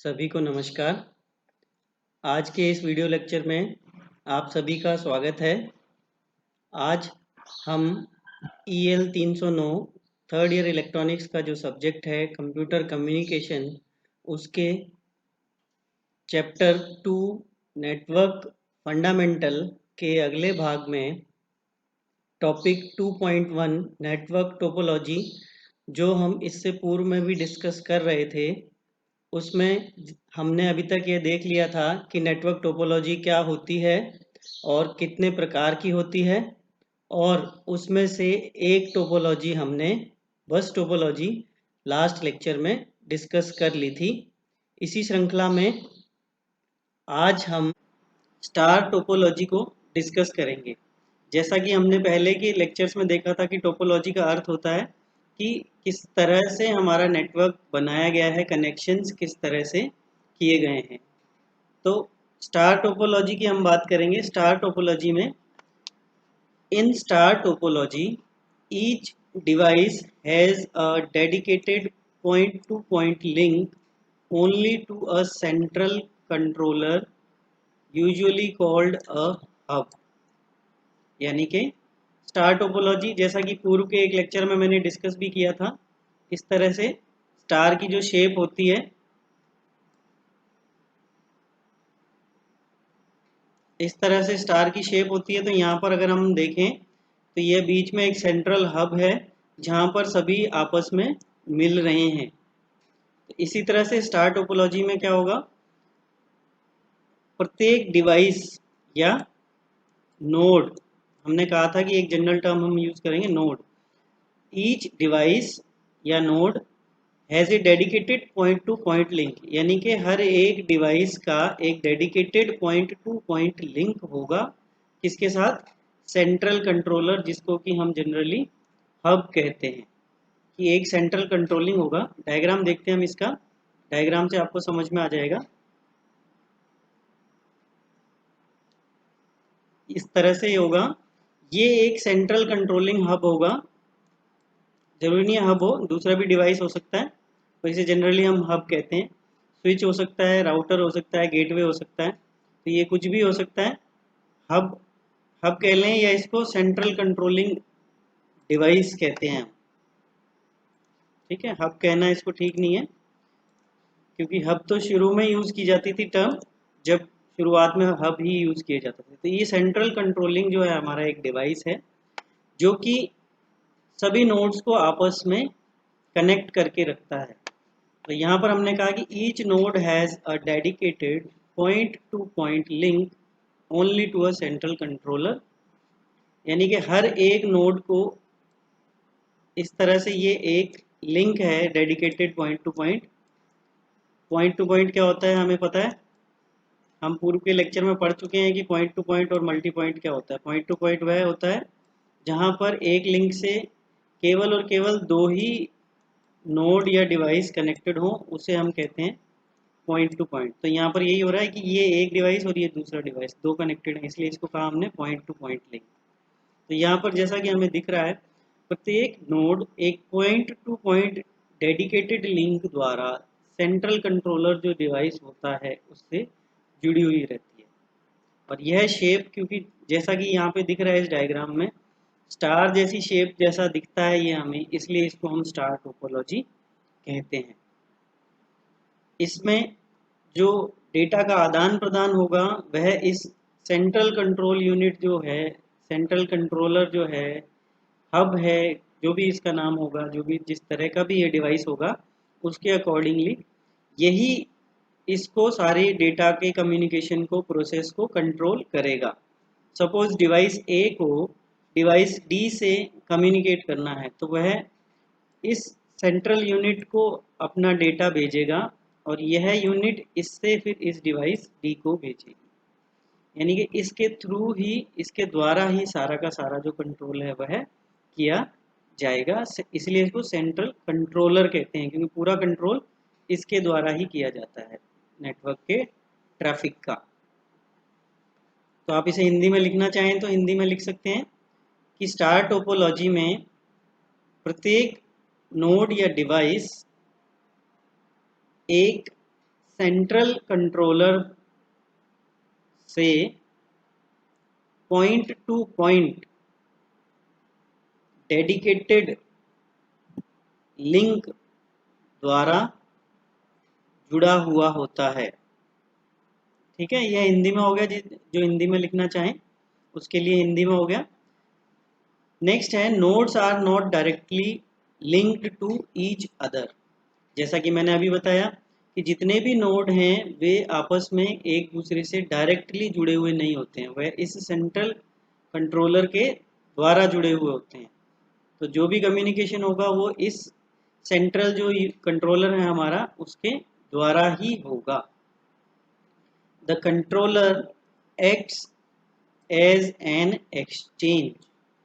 सभी को नमस्कार। आज के इस वीडियो लेक्चर में आप सभी का स्वागत है। आज हम EL 309 थर्ड ईयर इलेक्ट्रॉनिक्स का जो सब्जेक्ट है कंप्यूटर कम्युनिकेशन, उसके चैप्टर 2 नेटवर्क फंडामेंटल के अगले भाग में टॉपिक 2.1 नेटवर्क टोपोलॉजी, जो हम इससे पूर्व में भी डिस्कस कर रहे थे, उसमें हमने अभी तक ये देख लिया था कि नेटवर्क टोपोलॉजी क्या होती है और कितने प्रकार की होती है, और उसमें से एक टोपोलॉजी हमने बस टोपोलॉजी लास्ट लेक्चर में डिस्कस कर ली थी। इसी श्रृंखला में आज हम स्टार टोपोलॉजी को डिस्कस करेंगे। जैसा कि हमने पहले के लेक्चर्स में देखा था कि टोपोलॉजी का अर्थ होता है कि किस तरह से हमारा नेटवर्क बनाया गया है, कनेक्शंस किस तरह से किए गए हैं। तो स्टार टोपोलॉजी की हम बात करेंगे। स्टार टोपोलॉजी में, in star topology each device has a dedicated point to point link only to a central controller usually called a hub. यानी कि स्टार टोपोलॉजी, जैसा कि पूर्व के एक लेक्चर में मैंने डिस्कस भी किया था, इस तरह से स्टार की जो शेप होती है, इस तरह से स्टार की शेप होती है। तो यहाँ पर अगर हम देखें तो ये बीच में एक सेंट्रल हब है जहाँ पर सभी आपस में मिल रहे हैं। तो इसी तरह से स्टार टोपोलॉजी में क्या होगा, प्रत्येक डिवाइस या नोड, हमने कहा था कि एक जनरल टर्म हम यूज करेंगे नोड, ईच डिवाइस या node has a dedicated point to point link, यानी कि हर एक डिवाइस का एक dedicated point to point link होगा। किसके साथ? सेंट्रल कंट्रोलर, जिसको कि हम जनरली हब कहते हैं, कि एक सेंट्रल कंट्रोलिंग होगा। डायग्राम देखते हैं हम इसका, डायग्राम से आपको समझ में आ जाएगा। इस तरह से ये होगा, ये एक सेंट्रल कंट्रोलिंग हब होगा। जरूरी नहीं है हब हो, दूसरा भी डिवाइस हो सकता है, तो इसे जनरली हम हब कहते हैं। स्विच हो सकता है, राउटर हो सकता है, गेटवे हो सकता है, तो ये कुछ भी हो सकता है। हब हब कह लें या इसको सेंट्रल कंट्रोलिंग डिवाइस कहते हैं हम। ठीक है, हब कहना इसको ठीक नहीं है, क्योंकि हब तो शुरू में यूज़ की जाती थी टर्म, जब शुरुआत में हब ही यूज़ किए जाते थे। तो ये सेंट्रल कंट्रोलिंग जो है हमारा एक डिवाइस है, जो कि सभी नोड्स को आपस में कनेक्ट करके रखता है। तो यहाँ पर हमने कहा कि each node has a dedicated point to point link only to a central controller, यानी कि हर एक नोड को इस तरह से ये एक लिंक है, dedicated point to point. Point to point क्या होता है हमें पता है, हम पूर्व के लेक्चर में पढ़ चुके हैं कि पॉइंट टू पॉइंट और मल्टी पॉइंट क्या होता है। पॉइंट टू पॉइंट वह होता है जहाँ पर एक लिंक से केवल और केवल दो ही नोड या डिवाइस कनेक्टेड हो, उसे हम कहते हैं पॉइंट टू पॉइंट। तो यहाँ पर यही हो रहा है कि ये एक डिवाइस और ये दूसरा डिवाइस दो कनेक्टेड है, इसलिए इसको कहा हमने पॉइंट टू पॉइंट लिंक। तो यहाँ पर जैसा कि हमें दिख रहा है, प्रत्येक नोड एक point to point dedicated link द्वारा सेंट्रल कंट्रोलर जो डिवाइस होता है उससे जुड़ी हुई रहती है। और यह शेप, क्योंकि जैसा कि यहाँ पे दिख रहा है इस डायग्राम में, स्टार जैसी शेप जैसा दिखता है ये हमें, इसलिए इसको हम स्टार टोपोलॉजी कहते हैं। इसमें जो डेटा का आदान प्रदान होगा वह इस सेंट्रल कंट्रोल यूनिट जो है, सेंट्रल कंट्रोलर जो है, हब है, जो भी इसका नाम होगा, जो भी जिस तरह का भी ये डिवाइस होगा, उसके अकॉर्डिंगली यही इसको सारे डेटा के कम्युनिकेशन को, प्रोसेस को कंट्रोल करेगा। सपोज डिवाइस ए को डिवाइस डी से कम्युनिकेट करना है, तो वह इस सेंट्रल यूनिट को अपना डेटा भेजेगा और यह यूनिट इससे फिर इस डिवाइस डी को भेजेगी। यानी कि इसके थ्रू ही, इसके द्वारा ही सारा का सारा जो कंट्रोल है वह किया जाएगा। इसलिए इसको सेंट्रल कंट्रोलर कहते हैं, क्योंकि पूरा कंट्रोल इसके द्वारा ही किया जाता है नेटवर्क के ट्रैफिक का। तो आप इसे हिंदी में लिखना चाहें तो हिंदी में लिख सकते हैं कि स्टार टोपोलॉजी में प्रत्येक नोड या डिवाइस एक सेंट्रल कंट्रोलर से point to point dedicated link द्वारा जुड़ा हुआ होता है। ठीक है, यह हिंदी में हो गया, जो हिंदी में लिखना चाहें उसके लिए हिंदी में हो गया। नेक्स्ट है nodes are not directly linked to each other. जैसा कि मैंने अभी बताया कि जितने भी नोड हैं वे आपस में एक दूसरे से डायरेक्टली जुड़े हुए नहीं होते हैं, वह इस सेंट्रल कंट्रोलर के द्वारा जुड़े हुए होते हैं। तो जो भी कम्युनिकेशन होगा वो इस सेंट्रल जो कंट्रोलर है हमारा उसके द्वारा ही होगा। The controller acts as an exchange,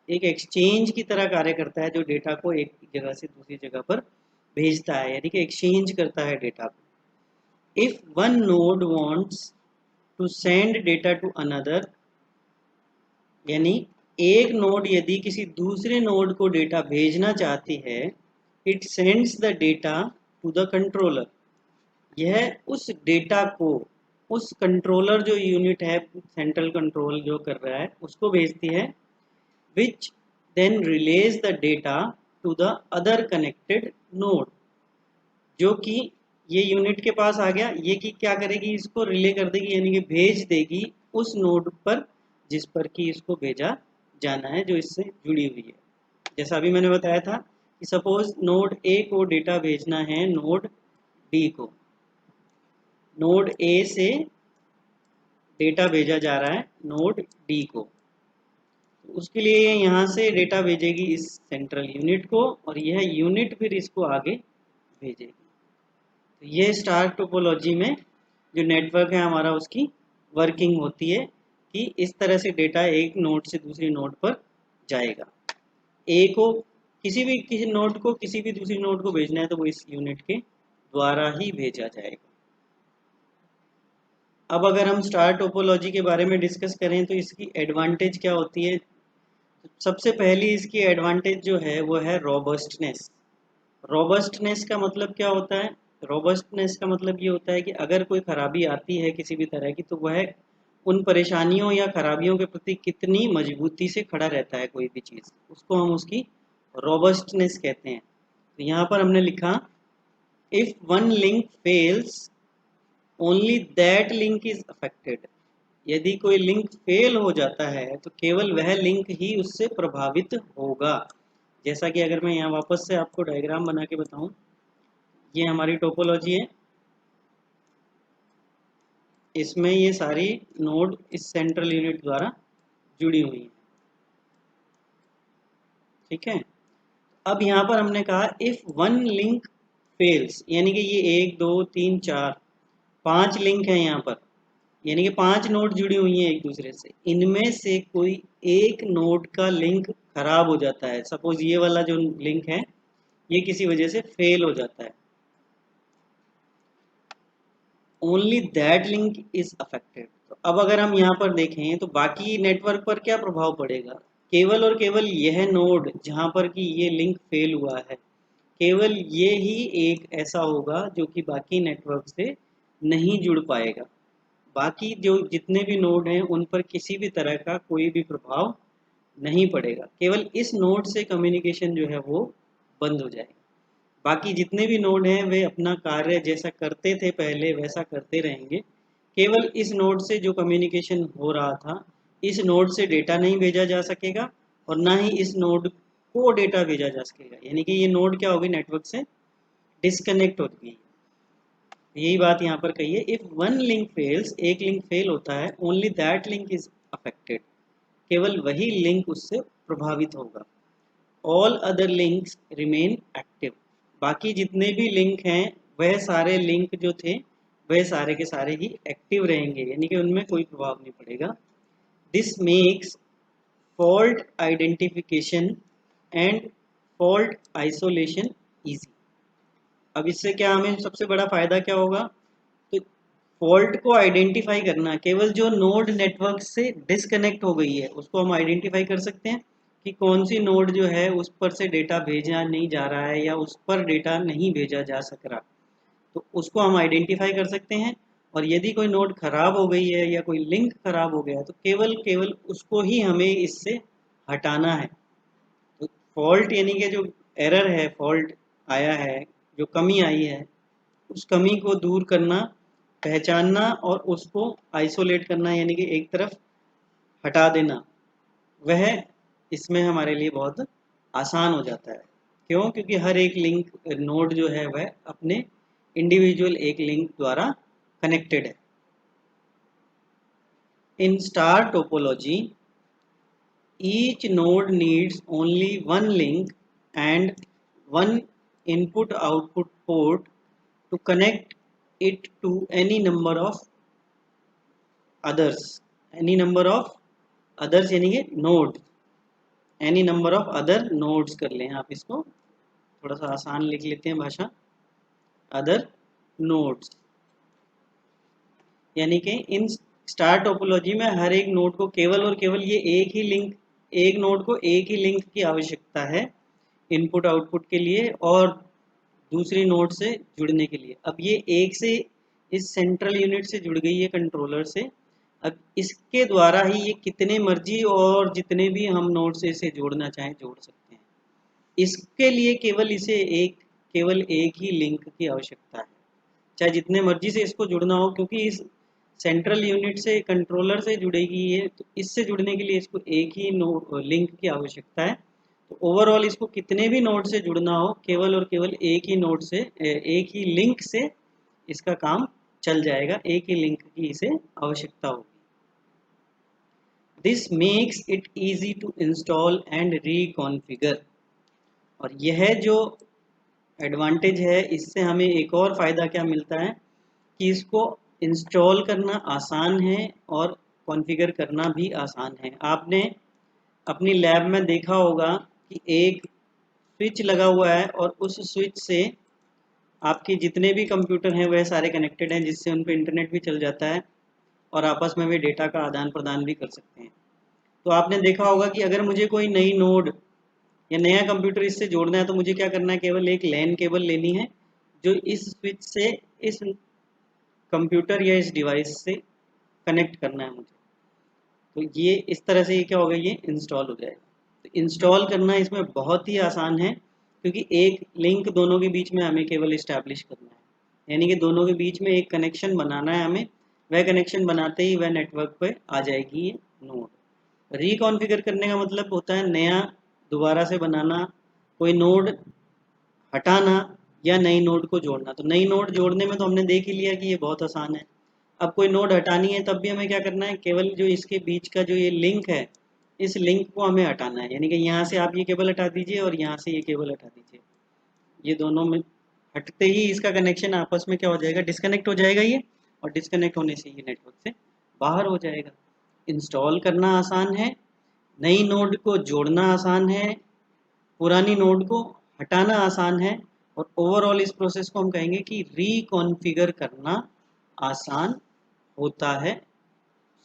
एक एक्सचेंज की तरह कार्य करता है जो डेटा को एक जगह से दूसरी जगह पर भेजता है, यानी कि एक्सचेंज करता है डेटा को। If one node wants to send data to another, यानी एक नोड यदि किसी दूसरे नोड को डेटा भेजना चाहती है, it sends the data to the controller, यह उस डेटा को उस कंट्रोलर जो यूनिट है सेंट्रल कंट्रोल जो कर रहा है उसको भेजती है, which then relays the data to the other connected node, जो कि ये यूनिट के पास आ गया, ये कि क्या करेगी, इसको रिले कर देगी, यानी कि भेज देगी उस नोड पर जिस पर कि इसको भेजा जाना है, जो इससे जुड़ी हुई है। जैसा अभी मैंने बताया था कि सपोज नोड ए को डेटा भेजना है नोड डी को, नोड ए से डेटा भेजा जा रहा है नोड डी को, उसके लिए यहाँ से डेटा भेजेगी इस सेंट्रल यूनिट को और यह यूनिट फिर इसको आगे भेजेगी। तो ये स्टार टोपोलॉजी में जो नेटवर्क है हमारा उसकी वर्किंग होती है कि इस तरह से डेटा एक नोड से दूसरी नोड पर जाएगा। ए को किसी नोड को किसी भी दूसरी नोड को भेजना है तो वो इस यूनिट के द्वारा ही भेजा जाएगा। अब अगर हम स्टार टोपोलॉजी के बारे में डिस्कस करें तो इसकी एडवांटेज क्या होती है। सबसे पहली इसकी एडवांटेज जो है वो है रोबस्टनेस। रोबस्टनेस का मतलब क्या होता है? रोबस्टनेस का मतलब ये होता है कि अगर कोई खराबी आती है किसी भी तरह की तो वह उन परेशानियों या खराबियों के प्रति कितनी मजबूती से खड़ा रहता है, कोई भी चीज़, उसको हम उसकी रोबस्टनेस कहते हैं। तो यहाँ पर हमने लिखा if one link fails only that link is affected, यदि कोई लिंक फेल हो जाता है तो केवल वह लिंक ही उससे प्रभावित होगा। जैसा कि अगर मैं यहाँ वापस से आपको डायग्राम बना के बताऊं, ये हमारी टोपोलॉजी है, इसमें ये सारी नोड इस सेंट्रल यूनिट द्वारा जुड़ी हुई है। ठीक है, अब यहाँ पर हमने कहा इफ वन लिंक फेल्स, यानी कि ये 1 2 3 4 5 लिंक है यहाँ पर, यानी कि 5 नोड जुड़ी हुई हैं एक दूसरे से, इनमें से कोई एक नोड का लिंक खराब हो जाता है, सपोज ये वाला जो लिंक है ये किसी वजह से फेल हो जाता है, only that link is affected. तो अब अगर हम यहाँ पर देखें तो बाकी नेटवर्क पर क्या प्रभाव पड़ेगा, केवल और केवल यह नोड जहाँ पर कि ये लिंक फेल हुआ है, केवल ये ही एक ऐसा होगा जो कि बाकी नेटवर्क से नहीं जुड़ पाएगा। बाकी जो जितने भी नोड हैं उन पर किसी भी तरह का कोई भी प्रभाव नहीं पड़ेगा, केवल इस नोड से कम्युनिकेशन जो है वो बंद हो जाएगा। बाकी जितने भी नोड हैं वे अपना कार्य जैसा करते थे पहले वैसा करते रहेंगे, केवल इस नोड से जो कम्युनिकेशन हो रहा था इस नोड से डेटा नहीं भेजा जा सकेगा और ना ही इस नोड को डेटा भेजा जा सकेगा, यानी कि ये नोड क्या होगी, नेटवर्क से डिस्कनेक्ट हो गई। यही बात यहाँ पर कही है, इफ वन लिंक फेल्स, एक लिंक फेल होता है, only that link is affected, केवल वही लिंक उससे प्रभावित होगा, all other links remain active, बाकी जितने भी लिंक हैं वह सारे लिंक जो थे वह सारे के सारे ही एक्टिव रहेंगे, यानी कि उनमें कोई प्रभाव नहीं पड़ेगा। This makes fault identification and fault isolation easy. अब इससे क्या हमें सबसे बड़ा फायदा क्या होगा, तो फॉल्ट को आइडेंटिफाई करना, केवल जो नोड नेटवर्क से डिस्कनेक्ट हो गई है उसको हम आइडेंटिफाई कर सकते हैं कि कौन सी नोड जो है उस पर से डेटा भेजा नहीं जा रहा है या उस पर डेटा नहीं भेजा जा सक रहा। तो उसको हम आइडेंटिफाई कर सकते हैं। और यदि कोई नोड खराब हो गई है या कोई लिंक खराब हो गया है तो केवल केवल उसको ही हमें इससे हटाना है। तो फॉल्ट यानी कि जो एरर है, फॉल्ट आया है, जो कमी आई है, उस कमी को दूर करना, पहचानना और उसको आइसोलेट करना यानी कि एक तरफ हटा देना, वह इसमें हमारे लिए बहुत आसान हो जाता है। क्यों? क्योंकि हर एक लिंक नोड जो है वह अपने इंडिविजुअल एक लिंक द्वारा कनेक्टेड है। In star topology each node needs only one link and one input output port to connect it to any number of others, any number of others यानी कि node, any number of other nodes कर लें आप, इसको थोड़ा सा आसान लिख लेते हैं भाषा, अदर नोड्स। यानी कि इन स्टार टोपोलॉजी में हर एक नोड को केवल और केवल ये एक ही लिंक, एक नोड को एक ही लिंक की आवश्यकता है इनपुट आउटपुट के लिए और दूसरी नोड से जुड़ने के लिए। अब ये एक से इस सेंट्रल यूनिट से जुड़ गई है कंट्रोलर से। अब इसके द्वारा ही ये कितने मर्जी और जितने भी हम नोड से इसे जोड़ना चाहें जोड़ सकते हैं। इसके लिए केवल एक ही लिंक की आवश्यकता है, चाहे जितने मर्जी से इसको जुड़ना हो, क्योंकि इस सेंट्रल यूनिट से कंट्रोलर से जुड़ेगी ये, तो इससे जुड़ने के लिए इसको एक ही लिंक की आवश्यकता है। तो ओवरऑल इसको कितने भी नोड से जुड़ना हो, केवल और केवल एक ही नोड से, एक ही लिंक से इसका काम चल जाएगा, एक ही लिंक की इसे आवश्यकता होगी। This makes it easy to install and reconfigure. और यह जो एडवांटेज है, इससे हमें एक और फ़ायदा क्या मिलता है कि इसको इंस्टॉल करना आसान है और कॉन्फ़िगर करना भी आसान है। आपने अपनी लैब में देखा होगा कि एक स्विच लगा हुआ है और उस स्विच से आपके जितने भी कंप्यूटर हैं वह सारे कनेक्टेड हैं, जिससे उन पर इंटरनेट भी चल जाता है और आपस में वे डेटा का आदान प्रदान भी कर सकते हैं। तो आपने देखा होगा कि अगर मुझे कोई नई नोड या नया कंप्यूटर इससे जोड़ना है तो मुझे क्या करना है, केवल एक लैन केबल लेनी है जो इस स्विच से इस कंप्यूटर या इस डिवाइस से कनेक्ट करना है मुझे। तो ये इस तरह से ये क्या होगा, ये इंस्टॉल हो जाएगा। तो इंस्टॉल करना इसमें बहुत ही आसान है, क्योंकि एक लिंक दोनों के बीच में हमें केवल इस्टेब्लिश करना है, यानी कि दोनों के बीच में एक कनेक्शन बनाना है हमें। वह कनेक्शन बनाते ही वह नेटवर्क पे आ जाएगी ये नोड। रिकॉन्फ़िगर करने का मतलब होता है नया दोबारा से बनाना, कोई नोड हटाना या नई नोड को जोड़ना। तो नई नोड जोड़ने में तो हमने देख ही लिया कि ये बहुत आसान है। अब कोई नोड हटानी है तब भी हमें क्या करना है, केवल जो इसके बीच का जो ये लिंक है, इस लिंक को हमें हटाना है। यानी कि यहाँ से आप ये केबल हटा दीजिए और यहाँ से ये केबल हटा दीजिए, ये दोनों में हटते ही इसका कनेक्शन आपस में क्या हो जाएगा, डिस्कनेक्ट हो जाएगा ये, और डिस्कनेक्ट होने से ये नेटवर्क से बाहर हो जाएगा। इंस्टॉल करना आसान है, नई नोड को जोड़ना आसान है, पुरानी नोड को हटाना आसान है, और ओवरऑल इस प्रोसेस को हम कहेंगे कि रिकॉन्फ़िगर करना आसान होता है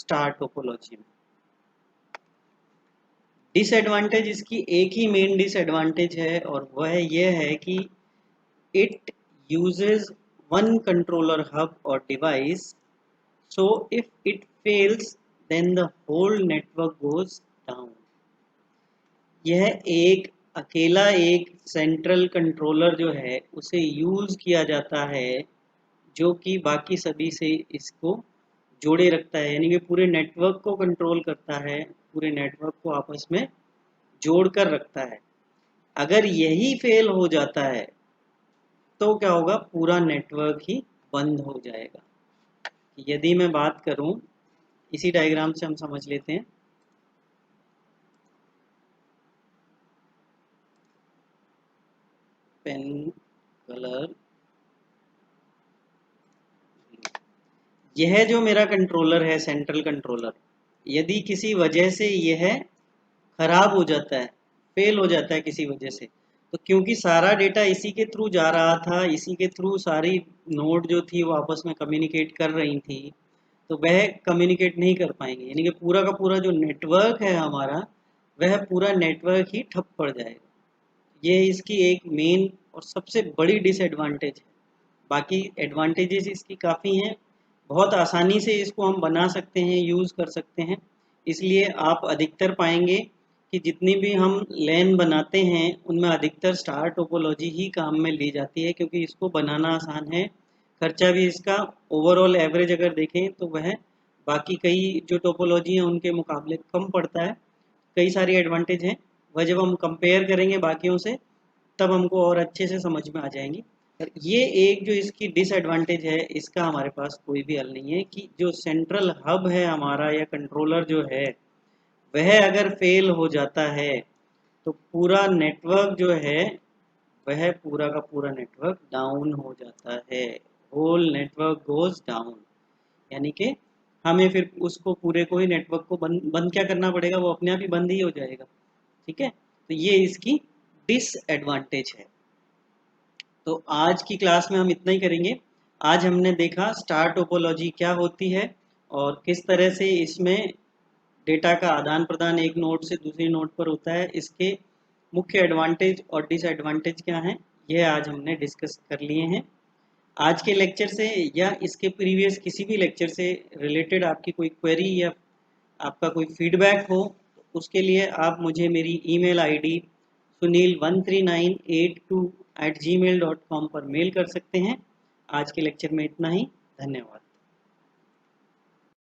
स्टार टोपोलॉजी में। डिसएडवांटेज, इसकी एक ही मेन डिसएडवांटेज है और वह यह है कि it uses one controller hub और device, so if it fails then the whole network goes down. यह एक अकेला एक सेंट्रल कंट्रोलर जो है उसे यूज किया जाता है, जो कि बाकी सभी से इसको जोड़े रखता है, यानी कि पूरे नेटवर्क को कंट्रोल करता है, पूरे नेटवर्क को आपस में जोड़ कर रखता है। अगर यही फेल हो जाता है तो क्या होगा, पूरा नेटवर्क ही बंद हो जाएगा। यदि मैं बात करूं, इसी डायग्राम से हम समझ लेते हैं। पेन कलर, यह जो मेरा कंट्रोलर है, सेंट्रल कंट्रोलर, यदि किसी वजह से यह खराब हो जाता है, फेल हो जाता है किसी वजह से, तो क्योंकि सारा डेटा इसी के थ्रू जा रहा था, इसी के थ्रू सारी नोड जो थी वो आपस में कम्युनिकेट कर रही थी, तो वह कम्युनिकेट नहीं कर पाएंगे, यानी कि पूरा का पूरा जो नेटवर्क है हमारा, वह पूरा नेटवर्क ही ठप पड़ जाएगा। ये इसकी एक मेन और सबसे बड़ी डिसएडवांटेज है। बाकी एडवांटेजेस इसकी काफ़ी हैं, बहुत आसानी से इसको हम बना सकते हैं, यूज़ कर सकते हैं। इसलिए आप अधिकतर पाएंगे कि जितनी भी हम लेन बनाते हैं उनमें अधिकतर स्टार टोपोलॉजी ही काम में ली जाती है, क्योंकि इसको बनाना आसान है। खर्चा भी इसका ओवरऑल एवरेज अगर देखें तो वह बाकी कई जो टोपोलॉजी हैं उनके मुकाबले कम पड़ता है। कई सारी एडवांटेज हैं, वह जब हम कंपेयर करेंगे बाकियों से तब हमको और अच्छे से समझ में आ जाएंगी। और ये एक जो इसकी डिसएडवांटेज है, इसका हमारे पास कोई भी हल नहीं है कि जो सेंट्रल हब है हमारा या कंट्रोलर जो है वह अगर फेल हो जाता है तो पूरा नेटवर्क जो है वह पूरा का पूरा नेटवर्क डाउन हो जाता है। होल नेटवर्क गोज डाउन, यानी कि हमें फिर उसको पूरे को ही नेटवर्क को बंद क्या करना पड़ेगा, वो अपने आप ही बंद ही हो जाएगा। ठीक है, तो ये इसकी डिसएडवांटेज है। तो आज की क्लास में हम इतना ही करेंगे। आज हमने देखा स्टार टोपोलॉजी क्या होती है और किस तरह से इसमें डेटा का आदान प्रदान एक नोड से दूसरी नोड पर होता है, इसके मुख्य एडवांटेज और डिसएडवांटेज क्या हैं, यह आज हमने डिस्कस कर लिए हैं। आज के लेक्चर से या इसके प्रीवियस किसी भी लेक्चर से रिलेटेड आपकी कोई क्वेरी या आपका कोई फीडबैक हो, उसके लिए आप मुझे मेरी ईमेल आईडी sunil13982@gmail.com पर मेल कर सकते हैं। आज के लेक्चर में इतना ही। धन्यवाद।